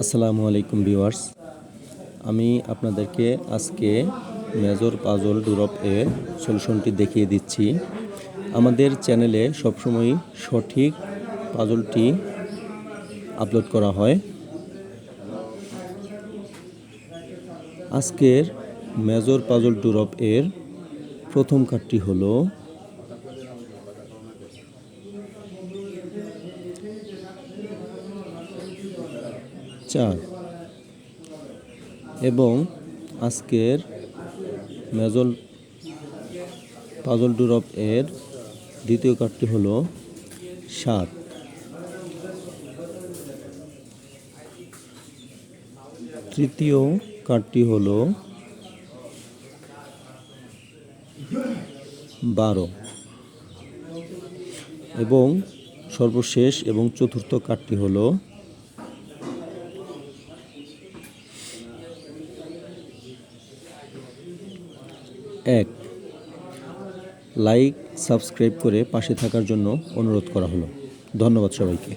আসসালামু আলাইকুম ভিউয়ার্স, আমি আপনাদেরকে আজকে মেজর পাজল ডুরপ এর সলিউশনটি দেখিয়ে দিচ্ছি। আমাদের চ্যানেলে সবসময় সঠিক পাজলটি আপলোড করা হয়। আজকের মেজর পাজল ডুরপ এর প্রথম কার্ডটি হলো 4 এবং আজকের মেজর পাজল ডুরপ এর দ্বিতীয় কার্ডটি হলো 7। তৃতীয় কার্ডটি হলো 12 এবং সর্বশেষ এবং চতুর্থ কার্ডটি হলো 1। লাইক সাবস্ক্রাইব করে পাশে থাকার জন্য অনুরোধ করা হলো। ধন্যবাদ সবাইকে।